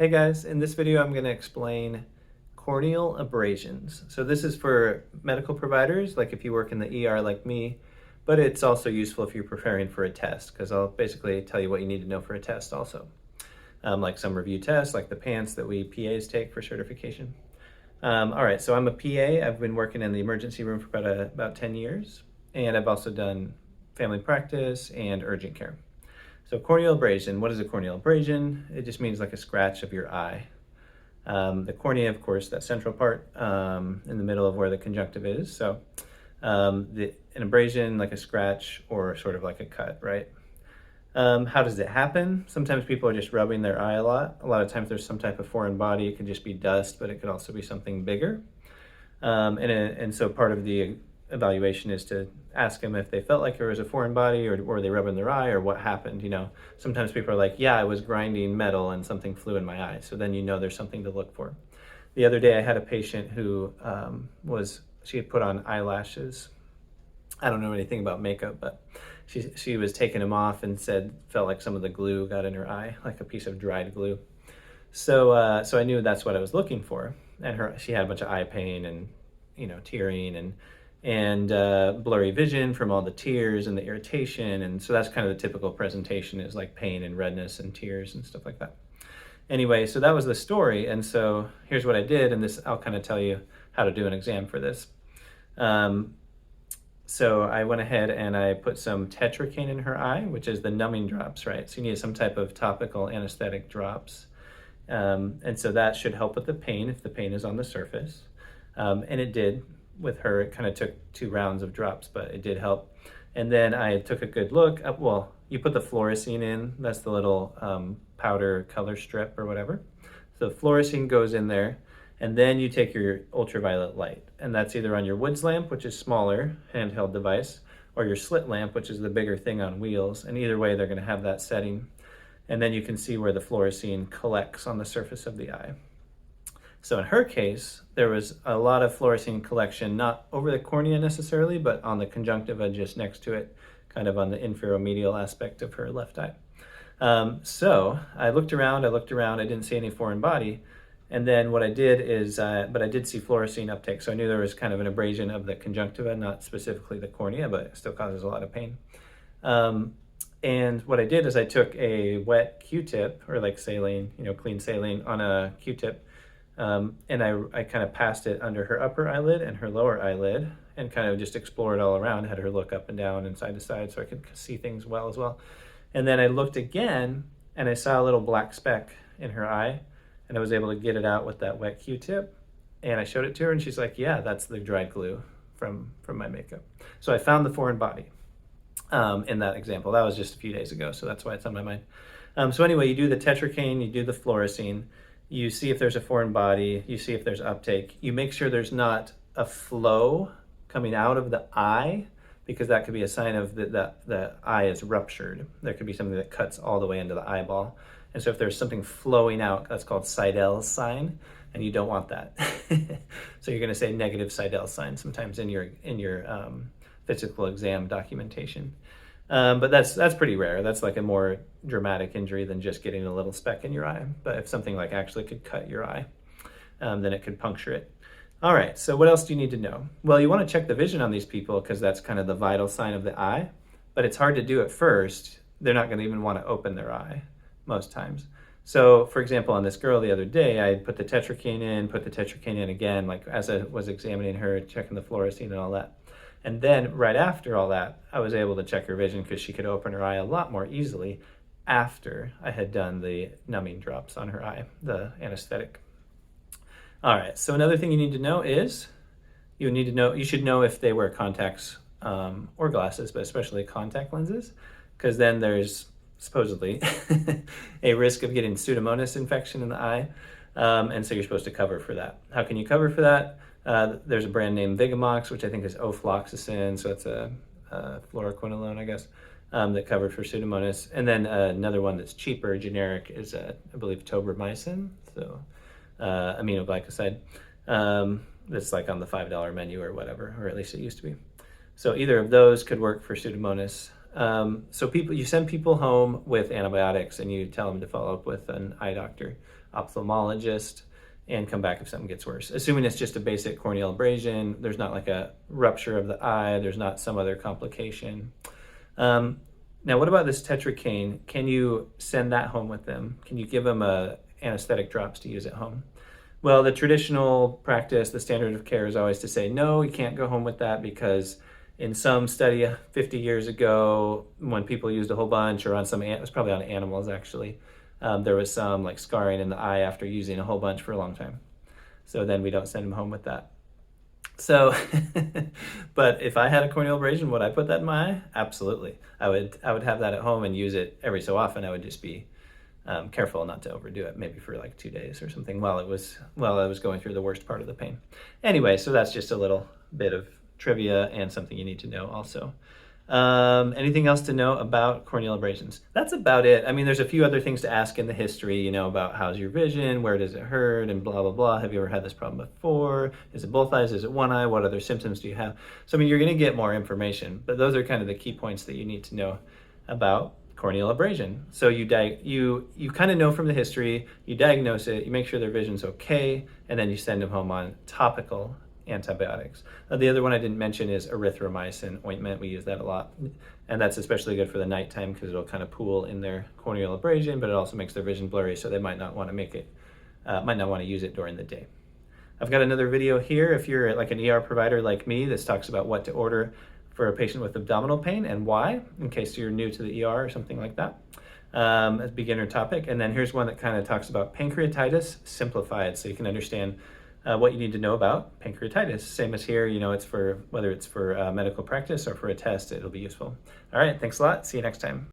Hey guys, in this video I'm going to explain corneal abrasions. So this is for medical providers, like if you work in the ER like me, but it's also useful if you're preparing for a test, because I'll basically tell you what you need to know for a test also. Like some review tests, like the PANCE that we PAs take for certification. All right, so I'm a PA. I've been working in the emergency room for about 10 years, and I've also done family practice and urgent care. So corneal abrasion, what is a corneal abrasion? It just means like a scratch of your eye. The cornea, of course, that central part in the middle of where the conjunctive is. So an abrasion, like a scratch or sort of like a cut, right? How does it happen? Sometimes people are just rubbing their eye a lot. A lot of times there's some type of foreign body. It could just be dust, but it could also be something bigger. And so part of the evaluation is to ask them if they felt like there was a foreign body, or were they rubbing their eye, or what happened. Sometimes people are like, yeah, I was grinding metal and something flew in my eye. So then there's something to look for. The other day I had a patient who she had put on eyelashes. I don't know anything about makeup, but she was taking them off and felt like some of the glue got in her eye, like a piece of dried glue. So I knew that's what I was looking for. And she had a bunch of eye pain and tearing and blurry vision from all the tears and the irritation. And so that's kind of the typical presentation, is like pain and redness and tears and stuff like that. Anyway, so that was the story. And so here's what I did, and I'll kind of tell you how to do an exam for this. So I went ahead and I put some tetracaine in her eye, which is the numbing drops, right? So you need some type of topical anesthetic drops. And so that should help with the pain if the pain is on the surface. And it did. With her, it kind of took 2 rounds of drops, but it did help. And then I took a good look. Well, you put the fluorescein in. That's the little powder color strip or whatever. So fluorescein goes in there. And then you take your ultraviolet light. And that's either on your Woods lamp, which is smaller, handheld device, or your slit lamp, which is the bigger thing on wheels. And either way, they're going to have that setting. And then you can see where the fluorescein collects on the surface of the eye. So in her case, there was a lot of fluorescein collection, not over the cornea necessarily, but on the conjunctiva just next to it, kind of on the inferomedial aspect of her left eye. So I looked around, I didn't see any foreign body. And then what I did is, but I did see fluorescein uptake. So I knew there was kind of an abrasion of the conjunctiva, not specifically the cornea, but it still causes a lot of pain. And what I did is I took a wet Q-tip, or like saline, clean saline on a Q-tip, and I kind of passed it under her upper eyelid and her lower eyelid, and kind of just explored all around, had her look up and down and side to side so I could see things well as well. And then I looked again, and I saw a little black speck in her eye, and I was able to get it out with that wet Q-tip, and I showed it to her, and she's like, yeah, that's the dried glue from my makeup. So I found the foreign body in that example. That was just a few days ago, so that's why it's on my mind. So anyway, you do the tetracaine, you do the fluorescein, you see if there's a foreign body, you see if there's uptake. You make sure there's not a flow coming out of the eye, because that could be a sign of the eye is ruptured. There could be something that cuts all the way into the eyeball. And so if there's something flowing out, that's called Seidel's sign, and you don't want that. So you're going to say negative Seidel's sign sometimes in your physical exam documentation. But that's pretty rare. That's like a more dramatic injury than just getting a little speck in your eye. But if something like actually could cut your eye, then it could puncture it. All right, so what else do you need to know? Well, you want to check the vision on these people, because that's kind of the vital sign of the eye. But it's hard to do at first. They're not going to even want to open their eye most times. So for example, on this girl the other day, I put the tetracaine in again, like as I was examining her, checking the fluorescein and all that. And then right after all that, I was able to check her vision, because she could open her eye a lot more easily after I had done the numbing drops on her eye, the anesthetic. All right, so another thing you need to know is, you should know if they wear contacts or glasses, but especially contact lenses, because then there's supposedly a risk of getting Pseudomonas infection in the eye. And so you're supposed to cover for that. How can you cover for that? There's a brand named Vigamox, which I think is ofloxacin, so it's a fluoroquinolone, I guess, that covered for Pseudomonas. And then another one that's cheaper, generic, is I believe tobramycin, so aminoglycoside. That's like on the $5 menu or whatever, or at least it used to be. So either of those could work for Pseudomonas. So you send people home with antibiotics, and you tell them to follow up with an eye doctor ophthalmologist, and come back if something gets worse. Assuming it's just a basic corneal abrasion, there's not like a rupture of the eye, there's not some other complication. Now, what about this tetracaine? Can you send that home with them? Can you give them anesthetic drops to use at home? Well, the traditional practice, the standard of care is always to say, no, you can't go home with that, because in some study 50 years ago, when people used a whole bunch, or on some, it was probably on animals actually, there was some like scarring in the eye after using a whole bunch for a long time. So then we don't send them home with that. So, but if I had a corneal abrasion, would I put that in my eye? Absolutely. I would have that at home and use it every so often. I would just be careful not to overdo it, maybe for like 2 days or something while I was going through the worst part of the pain. Anyway, so that's just a little bit of trivia and something you need to know also. Anything else to know about corneal abrasions? That's about it. I mean, there's a few other things to ask in the history, about how's your vision, where does it hurt, and blah, blah, blah. Have you ever had this problem before? Is it both eyes? Is it one eye? What other symptoms do you have? So, I mean, you're going to get more information, but those are kind of the key points that you need to know about corneal abrasion. So you kind of know from the history, you diagnose it, you make sure their vision's okay, and then you send them home on topical antibiotics. The other one I didn't mention is erythromycin ointment. We use that a lot, and that's especially good for the nighttime because it'll kind of pool in their corneal abrasion, but it also makes their vision blurry, so they might not want to use it during the day. I've got another video here if you're like an ER provider like me. This talks about what to order for a patient with abdominal pain and why, in case you're new to the ER or something like that, as a beginner topic. And then here's one that kind of talks about pancreatitis simplified, so you can understand what you need to know about pancreatitis. Same as here, it's for whether it's for medical practice or for a test, it'll be useful. All right, thanks a lot. See you next time.